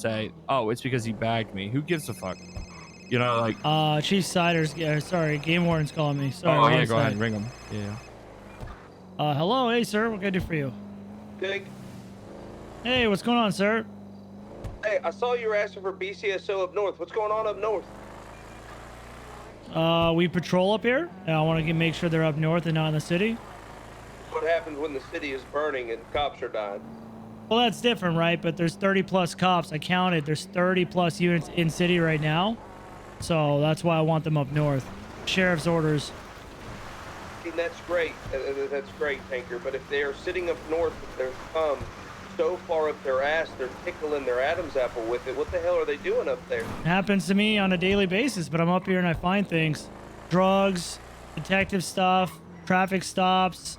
say, "Oh, it's because he bagged me." Who gives a fuck? You know, like. Chief Cider's. Sorry, Game Warden's calling me. Sorry. Oh yeah, go ahead, ring him. Yeah. Hello, hey sir, what can I do for you? Dig. Hey, what's going on, sir? Hey, I saw you were asking for BCSO up north. What's going on up north? We patrol up here, and I want to make sure they're up north and not in the city. What happens when the city is burning and cops are dying? Well, that's different, right? But there's 30 plus cops. I counted. There's 30 plus units in city right now. So that's why I want them up north. Sheriff's orders. I mean, that's great. That's great, Tinker. But if they're sitting up north with their thumb so far up their ass, they're tickling their Adam's apple with it. What the hell are they doing up there? It happens to me on a daily basis, but I'm up here and I find things. Drugs, detective stuff, traffic stops.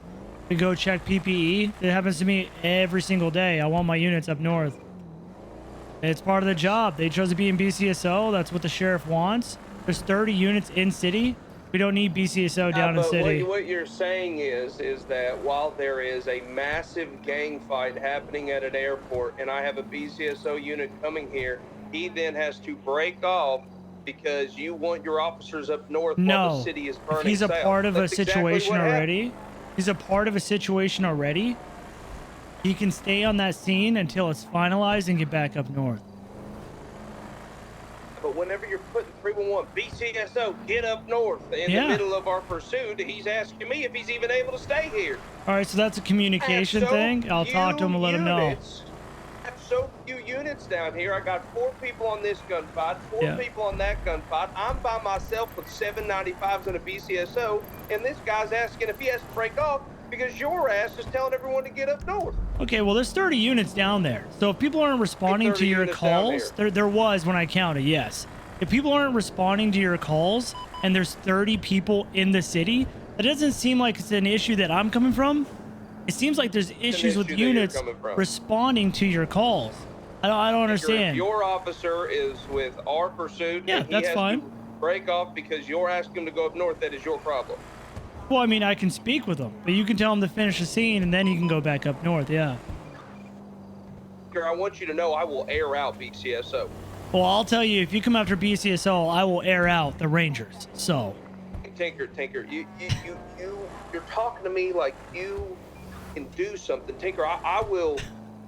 We go check PPE. It happens to me every single day. I want my units up north. It's part of the job. They chose to be in BCSO. That's what the sheriff wants. There's 30 units in city. We don't need BCSO down in city. What you're saying is that while there is a massive gang fight happening at an airport and I have a BCSO unit coming here, he then has to break off because you want your officers up north while the city is burning. If he's a part of a situation already. Happened. He's a part of a situation already. He can stay on that scene until it's finalized and get back up north. But whenever you're putting 311 BCSO, get up north in the middle of our pursuit, he's asking me if he's even able to stay here. All right, so that's a communication thing. I'll talk to him and let him know. I have so few units down here. I got 4 people on this gunfight, 4 people on that gunfight. I'm by myself with 795s and a BCSO, and this guy's asking if he has to break off because your ass is telling everyone to get up north. Okay, well, there's 30 units down there. So if people aren't responding to your calls, there was when I counted, yes. If people aren't responding to your calls and there's 30 people in the city, that doesn't seem like it's an issue that I'm coming from. It seems like there's issues with units responding to your calls. I don't understand. If your officer is with our pursuit and he has to break off because you're asking him to go up north, that is your problem. Well, I mean, I can speak with him, but you can tell him to finish the scene and then he can go back up north, yeah. I want you to know I will air out BCSO. Well, I'll tell you, if you come after BCSO, I will air out the Rangers, so. Tinker, you're talking to me like you can do something. Tinker, I will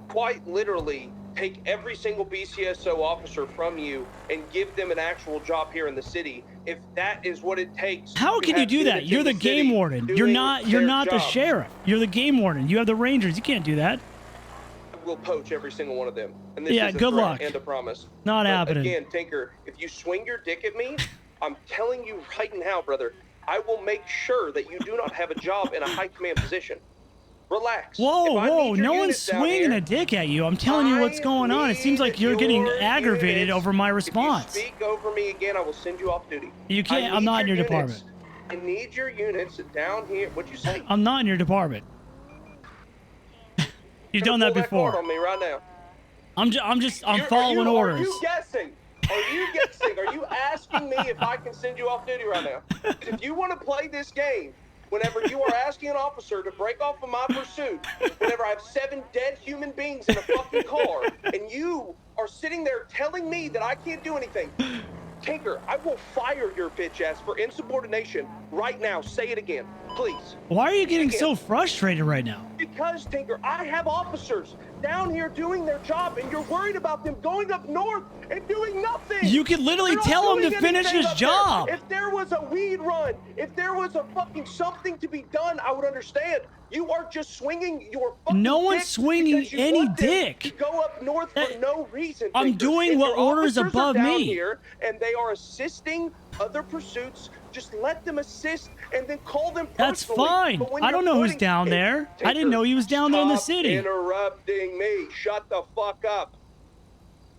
quite literally take every single BCSO officer from you and give them an actual job here in the city if that is what it takes. How can you do that? You're the game warden. You're not the sheriff. You're the game warden. You have the Rangers. You can't do that. I will poach every single one of them. And this is a good threat luck. And a promise. Not happening. Again, Tinker, if you swing your dick at me, I'm telling you right now, brother, I will make sure that you do not have a job in a high command position. Relax. Whoa, no one's swinging a dick at you. I'm telling you what's going on. It seems like you're getting aggravated over my response. If you speak over me again, I will send you off duty. You can't. I'm not in your department. I need your units down here. What'd you say? I'm not in your department. You've done that before. On me right now. I'm following orders. Are you guessing? Are you asking me if I can send you off duty right now? If you want to play this game, whenever you are asking an officer to break off of my pursuit, whenever I have 7 dead human beings in a fucking car, and you are sitting there telling me that I can't do anything, Tinker, I will fire your bitch ass for insubordination right now. Say it again, please. Why are you getting so frustrated right now? Because, Tinker, I have officers down here doing their job, and you're worried about them going up north and doing nothing. You could literally tell him to finish his job. If there was a weed run, if there was a fucking something to be done, I would understand. You are just swinging your fucking No one's swinging any dick. To go up north for no reason. I'm doing what orders above me. Here and they are assisting other pursuits. Just let them assist and then call them personally. That's fine. I don't know who's down there. I didn't know he was down there in the city. Stop interrupting me. Shut the fuck up.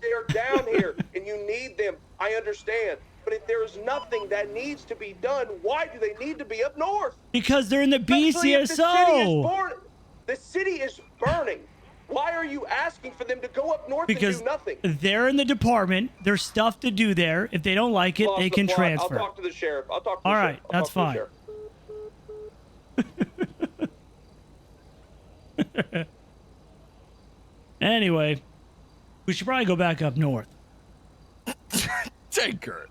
They're down here and you need them. I understand. But if there is nothing that needs to be done, why do they need to be up north? Because they're in the BCSO. The city is burning. Why are you asking for them to go up north and do nothing? They're in the department. There's stuff to do there. If they don't like it, they can transfer. I'll talk to the sheriff. All right, that's fine. Anyway, we should probably go back up north. Tinker.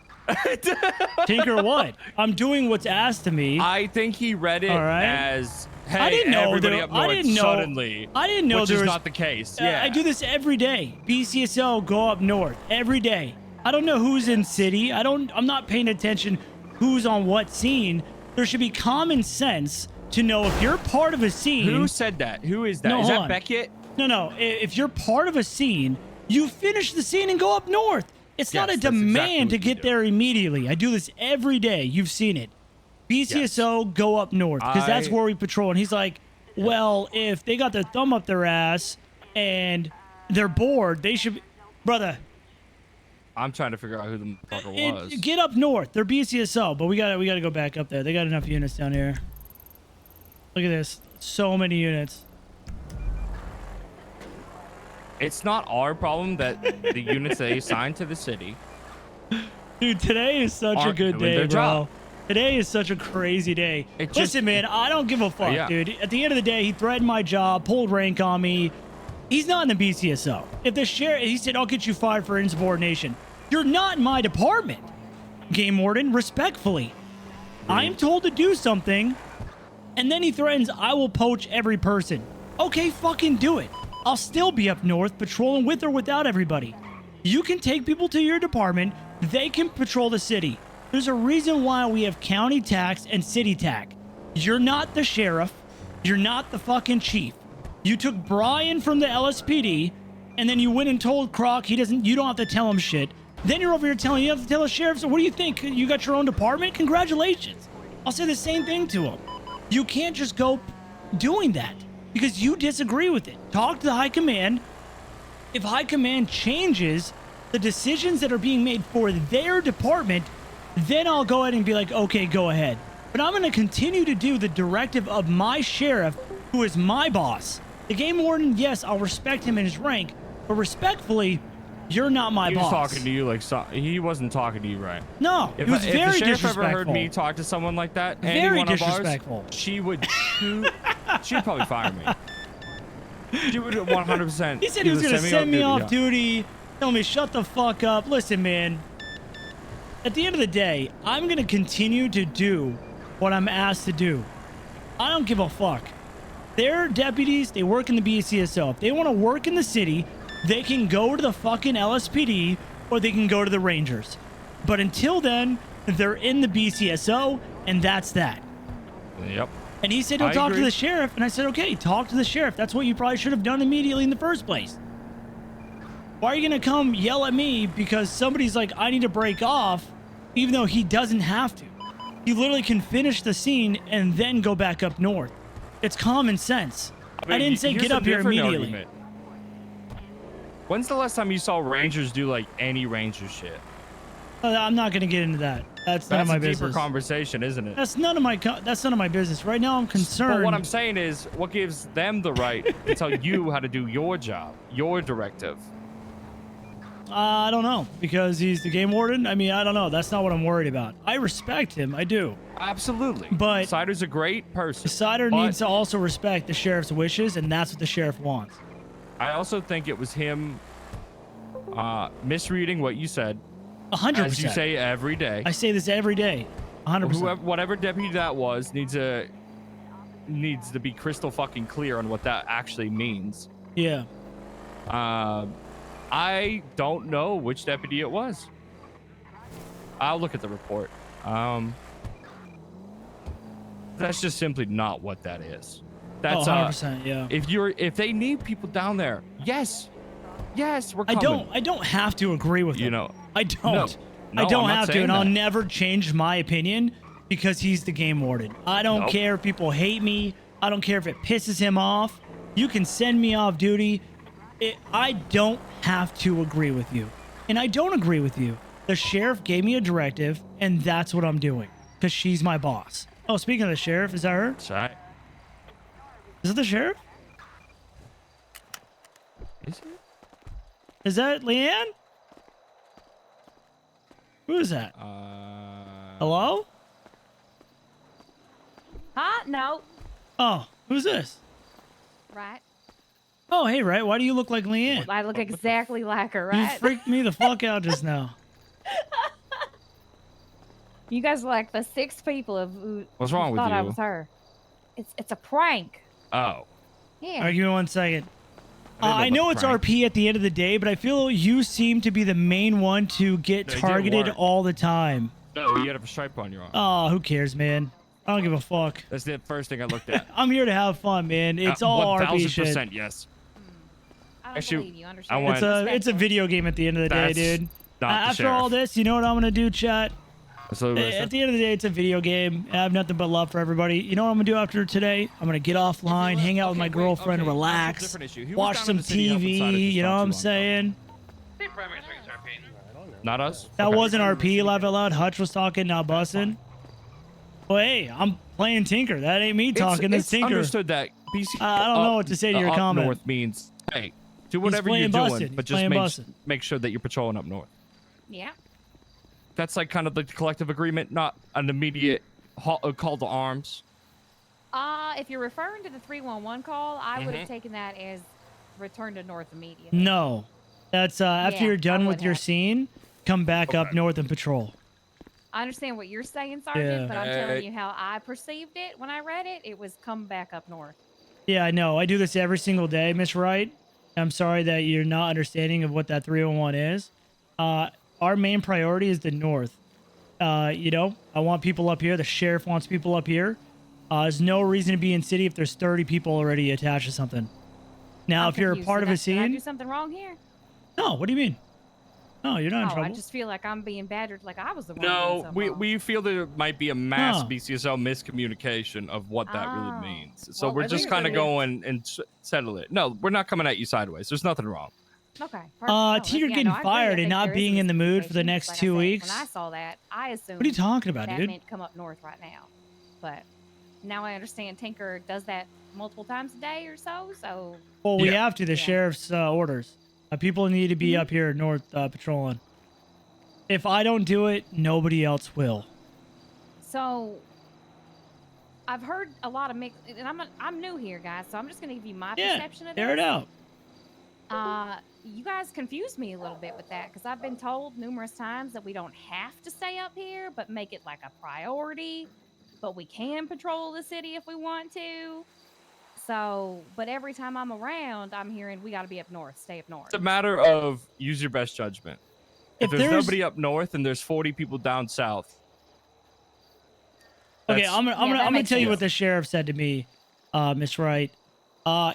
Tinker what? I'm doing what's asked of me. I think he read it as, hey, I didn't know everybody there- up north I didn't know- suddenly. I didn't know which there is was- not the case. Yeah. I do this every day. BCSO, go up north every day. I don't know who's in city. I'm not paying attention who's on what scene. There should be common sense to know if you're part of a scene. Who said that? Who is that? No, Is hold that on. Beckett? No. If you're part of a scene, you finish the scene and go up north. It's not a Yes, that's exactly demand to what you get do. there immediately. I do this every day. You've seen it. BCSO, go up north because that's where we patrol. And he's like, well, if they got their thumb up their ass and they're bored, they should be... Brother, I'm trying to figure out who the motherfucker was. get up north. They're BCSO, but we gotta go back up there. They got enough units down here. Look at this. So many units. It's not our problem that the units they assigned to the city. Dude, today is such a Aren't good doing day, their bro. job. Today is such a crazy day. It just- Listen, man, I don't give a fuck, Yeah. dude. At the end of the day, he threatened my job, pulled rank on me. He's not in the BCSO. If the sheriff, he said, I'll get you fired for insubordination. You're not in my department, Game Warden, respectfully. I'm told to do something, and then he threatens, I will poach every person. Okay, fucking do it. I'll still be up north patrolling with or without everybody. You can take people to your department. They can patrol the city. There's a reason why we have county tax and city tax. You're not the sheriff. You're not the fucking chief. You took Brian from the LSPD, and then you went and told Croc you don't have to tell him shit. Then you're over here telling you have to tell the sheriff. So what do you think? You got your own department? Congratulations. I'll say the same thing to him. You can't just go doing that because you disagree with it. Talk to the high command. If high command changes the decisions that are being made for their department, then I'll go ahead and be like, okay, go ahead. But I'm going to continue to do the directive of my sheriff, who is my boss. The game warden, yes, I'll respect him in his rank, but respectfully, you're not my He was boss. talking to you like he wasn't talking to you right. No, If, it was if very the sheriff disrespectful. ever heard me talk to someone like that, Very anyone disrespectful. Of ours, she would shoot. She'd probably fire me. She would 100%. He said he was going to send me off duty, tell me shut the fuck up. Listen, man, at the end of the day, I'm going to continue to do what I'm asked to do. I don't give a fuck. They're deputies. They work in the BCSO. If they want to work in the city, they can go to the fucking LSPD or they can go to the Rangers. But until then, they're in the BCSO, and that's that. Yep. And he said he'll I talk to agree. the sheriff, and I said, okay, talk to the sheriff. That's what you probably should have done immediately in the first place. Why are you going to come yell at me because somebody's like, I need to break off, even though he doesn't have to? You literally can finish the scene and then go back up north. It's common sense. I didn't say here's get a up here different immediately. argument. When's the last time you saw Rangers do like any Ranger shit? I'm not going to get into that. That's none of That's my a deeper business. conversation, isn't it? That's none of my business. Right now I'm concerned. But what I'm saying is, what gives them the right to tell you how to do your job, your directive? I don't know, because he's the game warden. I mean, I don't know. That's not what I'm worried about. I respect him. I do. Absolutely. But Cider's a great person. Cider but needs to also respect the sheriff's wishes, and that's what the sheriff wants. I also think it was him misreading what you said, 100%. as you say every day. I say this every day. 100%. Whoever, whatever deputy that was needs to be crystal fucking clear on what that actually means. Yeah. I don't know which deputy it was. I'll look at the report. That's just simply not what that is. That's 100%. Yeah. if they need people down there, yes, we're coming. I don't have to agree with him. You know, I don't. No, I don't I'm not have to, saying and I'll that. never change my opinion because he's the game warden. I don't Nope. care if people hate me. I don't care if it pisses him off. You can send me off duty. I don't have to agree with you. And I don't agree with you. The sheriff gave me a directive, and that's what I'm doing because she's my boss. Oh, speaking of the sheriff, is that her? That's right. Is it the sheriff? Is it? Is that Leanne? Who is that? Hello? Huh? No. Oh, who's this? Right. Oh, hey, right. Why do you look like Leanne? I look exactly like her, You right? freaked me the fuck out just now. You guys are like the 6 people who What's wrong with thought I you? was her. It's a prank. Oh. All Yeah. right, give me 1 second. I I didn't know about it's the prank. RP at the end of the day, but I feel you seem to be the main one to get They did targeted work. all the time. No, you had a stripe on your arm. Oh, who cares, man? I don't give a fuck. That's the first thing I looked at. I'm here to have fun, man. It's all RP shit. 1000% yes. I don't Actually, believe you. Understand? I went- It's a video game at the end of the day, That's dude. not the After all sheriff. this, you know what I'm gonna do, chat? So At the end of the day, it's a video game. I have nothing but love for everybody. You know what I'm gonna do after today? I'm gonna get offline, hang out with my girlfriend, okay, that's a relax, different issue. He was watch down in some the city helping TV. Cider just You know not what too I'm long ago. saying? Not us? That Okay. wasn't RP. Laugh out loud. Hutch was talking, not Bustin. Well, hey, I'm playing Tinker. That ain't me talking. It's It's Tinker. understood that BC. I don't know what to say to your up comment. north means, hey, do whatever you're playing doing, Bustin'. but He's just playing Bustin'. make sure that you're patrolling up north. Yeah. That's like kind of the collective agreement, not an immediate call to arms. If you're referring to the 311 call, I would Mm-hmm. have taken that as return to north immediately. No, that's after Yeah, you're done I with would your have. scene. Come back up Okay. north and patrol. I understand what you're saying, Sergeant, Yeah. but I'm telling you how I perceived it when I read it. It was come back up north. Yeah, I know. I do this every single day, Miss Wright. I'm sorry that you're not understanding of what that 301 is. Our main priority is the north. You know, I want people up here. The sheriff wants people up here. There's no reason to be in city if there's 30 people already attached to something. Now, I'm if you're a confused. part Did of a Did I scene, do something wrong here? no. What do you mean? No, you're not in Oh, trouble. I just feel like I'm being badgered like I was the one doing No, something wrong. we feel there might be a mass Huh. BCSO miscommunication of what that Oh. really means. So Well, we're I just think kind of it is. going and settle it. No, we're not coming at you sideways. There's nothing wrong. Okay. Perfect. No, Tinker yeah, getting no, I agree. fired I and think not there is being a in the mood for the miscommunication. next Like I 2 said, weeks. When I saw that, I assumed What are you talking about, that dude? meant come up north right now. But now I understand Tinker does that multiple times a day or so. So Well, we Yeah. have to. The Yeah. sheriff's orders. People need to be up here north patrolling. If I don't do it, nobody else will. So I've heard a lot of mix, and I'm new here, guys. So I'm just gonna give you my Yeah, perception of this. air it out. You guys confused me a little bit with that because I've been told numerous times that we don't have to stay up here, but make it like a priority. But we can patrol the city if we want to. So, but every time I'm around, I'm hearing we got to be up north, stay up north. It's a matter of use your best judgment. If there's nobody up north and there's 40 people down south. Okay, that's- I'm that gonna makes tell you sense. what the sheriff said to me, Miss Wright.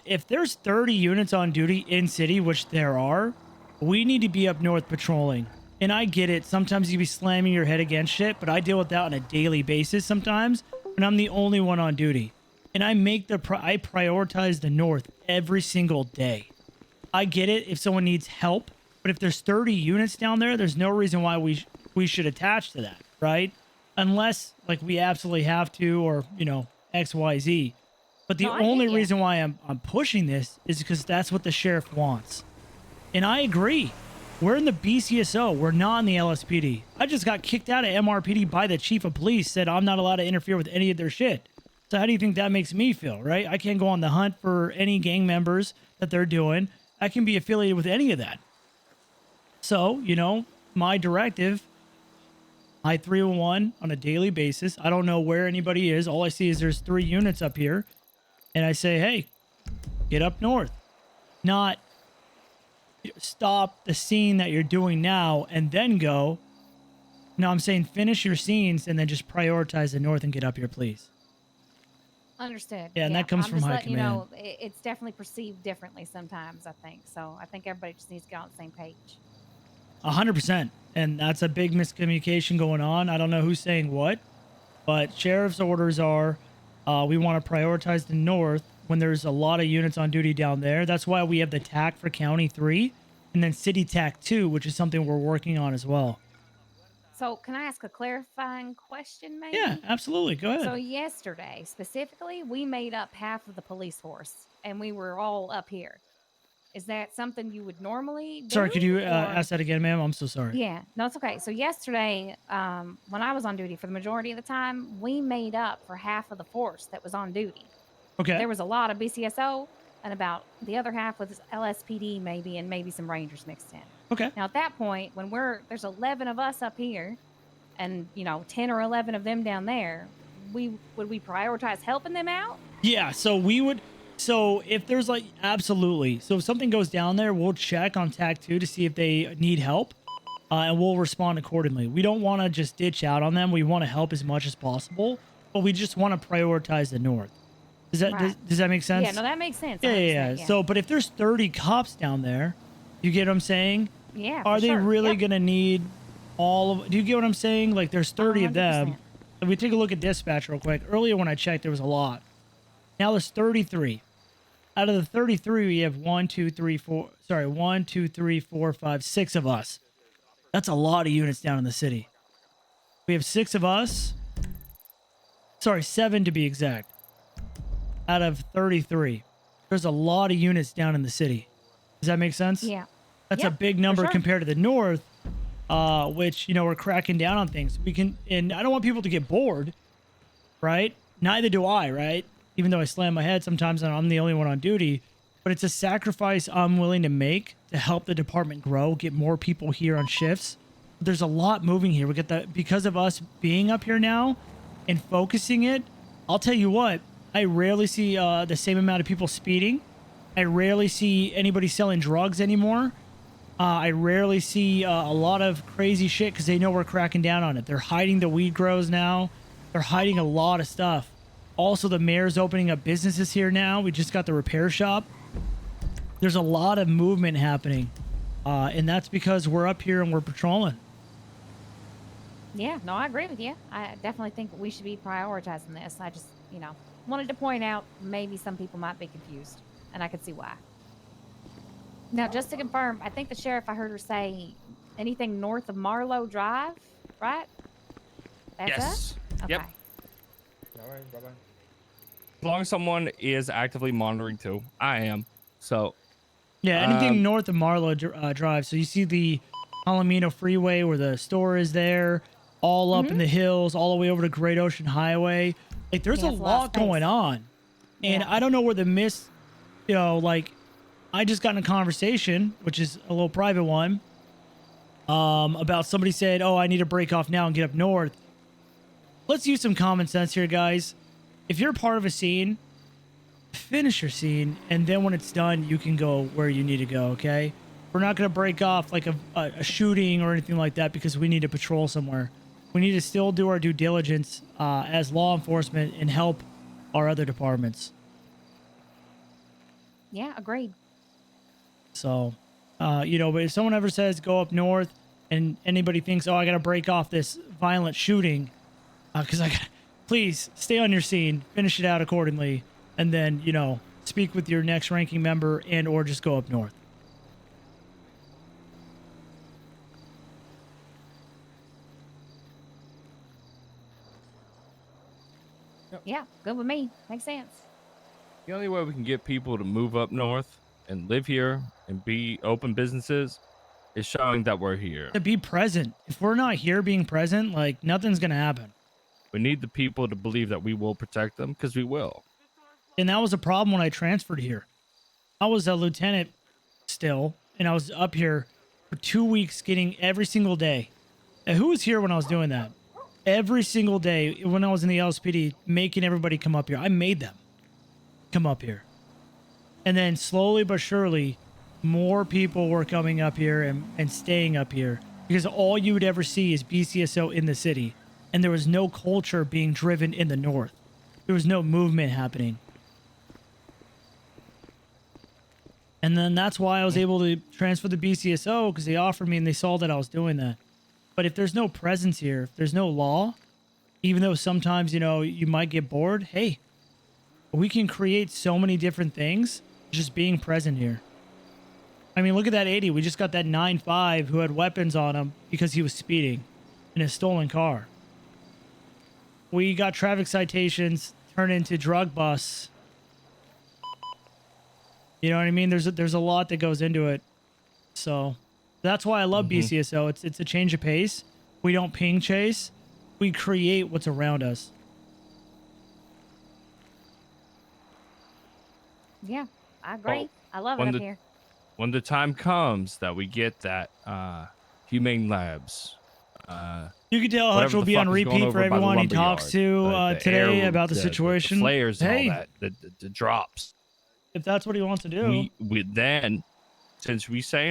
If there's 30 units on duty in city, which there are, we need to be up north patrolling. And I get it. Sometimes you be slamming your head against shit, but I deal with that on a daily basis sometimes when I'm the only one on duty. And I make I prioritize the north every single day. I get it if someone needs help, but if there's 30 units down there, there's no reason why we should attach to that, right? Unless like we absolutely have to, or you know, XYZ. But the No, I get only ya. reason why I'm pushing this is because that's what the sheriff wants. And I agree. We're in the BCSO. We're not in the LSPD. I just got kicked out of MRPD by the chief of police, said I'm not allowed to interfere with any of their shit. So how do you think that makes me feel, right? I can't go on the hunt for any gang members that they're doing. I can be affiliated with any of that. So, you know, my directive, I 301 on a daily basis. I don't know where anybody is. All I see is there's 3 units up here. And I say, hey, get up north. Not stop the scene that you're doing now and then go. No, I'm saying finish your scenes and then just prioritize the north and get up here, please. Understood. Yeah, and that comes I'm from just high letting you know, it's definitely perceived differently sometimes, I think. So I think everybody just needs to get on the same page. 100%. And that's a big miscommunication going on. I don't know who's saying what, but sheriff's orders are we want to prioritize the north when there's a lot of units on duty down there. That's why we have the TAC for County 3 and then City TAC 2, which is something we're working on as well. So can I ask a clarifying question, maybe? Yeah, absolutely. Go ahead. So yesterday, specifically, we made up half of the police force, and we were all up here. Is that something you would normally do? Sorry, could you or- ask that again, ma'am? I'm so sorry. Yeah, no, it's okay. So yesterday, when I was on duty for the majority of the time, we made up for half of the force that was on duty. Okay. There was a lot of BCSO, and about the other half with LSPD maybe, and maybe some Rangers mixed in. Okay. Now at that point, when there's 11 of us up here, and 10 or 11 of them down there, would we prioritize helping them out? Yeah, so we would. So if there's like, absolutely. So if something goes down there, we'll check on TAC 2 to see if they need help, and we'll respond accordingly. We don't want to just ditch out on them. We want to help as much as possible, but we just want to prioritize the north. Does that Right. does that make sense? Yeah, no, that makes sense. Yeah. 100%, So, but if there's 30 cops down there, you get what I'm saying? yeah, Are for they sure. really Yep. gonna need all of? Do you get what I'm saying? Like, there's 30 of them. 100%. If we take a look at dispatch real quick. Earlier when I checked, there was a lot. Now there's 33. Out of the 33, we have 1, 2, 3, 4. Sorry, 1, 2, 3, 4, 5, 6 of us. That's a lot of units down in the city. We have 6 of us. Sorry, 7 to be exact. Out of 33, there's a lot of units down in the city. Does that make sense? Yeah. That's Yep, a big for number sure. compared to the north, which, we're cracking down on things. We can, and I don't want people to get bored, right? Neither do I, right? Even though I slam my head sometimes and I'm the only one on duty, but it's a sacrifice I'm willing to make to help the department grow, get more people here on shifts. There's a lot moving here. We get that because of us being up here now and focusing it. I'll tell you what, I rarely see the same amount of people speeding. I rarely see anybody selling drugs anymore. I rarely see a lot of crazy shit because they know we're cracking down on it. They're hiding the weed grows now. They're hiding a lot of stuff. Also, the mayor's opening up businesses here now. We just got the repair shop. There's a lot of movement happening. And that's because we're up here and we're patrolling. Yeah, no, I agree with you. I definitely think we should be prioritizing this. I just, wanted to point out maybe some people might be confused, and I could see why. Now, just to confirm, I think the sheriff, I heard her say anything north of Marlowe Drive, right? That's Yes. it? Yep. Okay. All right, bye-bye. As long as someone is actively monitoring too, I am. So Yeah, anything north of Marlowe Drive. So you see the Palomino Freeway where the store is there, all up in the hills, all the way over to Great Ocean Highway. Like, there's Yeah, a it's a lot of lot going space. on. And Yeah. I don't know where I just got in a conversation, which is a little private one, about somebody said, oh, I need to break off now and get up north. Let's use some common sense here, guys. If you're part of a scene, finish your scene, and then when it's done, you can go where you need to go, okay? We're not going to break off like a shooting or anything like that because we need to patrol somewhere. We need to still do our due diligence as law enforcement and help our other departments. Yeah, agreed. So, but if someone ever says go up north and anybody thinks, oh, I got to break off this violent shooting, because please stay on your scene, finish it out accordingly, and then, speak with your next ranking member and or just go up north. Yeah, good with me. Makes sense. the only way we can get people to move up north and live here and be open businesses is showing that we're here. To be present. If we're not here being present, like, nothing's going to happen. We need the people to believe that we will protect them, because we will. And that was a problem when I transferred here. I was a lieutenant still, and I was up here for 2 weeks getting every single day. And who was here when I was doing that? Every single day when I was in the LSPD, making everybody come up here. I made them come up here. And then slowly but surely, more people were coming up here and staying up here. Because all you would ever see is BCSO in the city. And there was no culture being driven in the north. There was no movement happening. And then that's why I was able to transfer the BCSO, because they offered me and they saw that I was doing that. But if there's no presence here, if there's no law, even though sometimes, you might get bored, hey, we can create so many different things just being present here. I mean, look at that 80. We just got that 9.5 who had weapons on him because he was speeding in a stolen car. We got traffic citations turned into drug busts. You know what I mean? There's a lot that goes into it. So that's why I love BCSO. It's a change of pace. We don't ping chase. We create what's around us. Yeah, I agree. I love it when up the- here. When the time comes that we get that humane labs, You can tell Hutch whatever will the be on fuck is going repeat over for by the everyone he lumber talks yard, to the today air- about the situation. the flares Hey, and all that, the drops. if that's what he wants to do. We then, since we say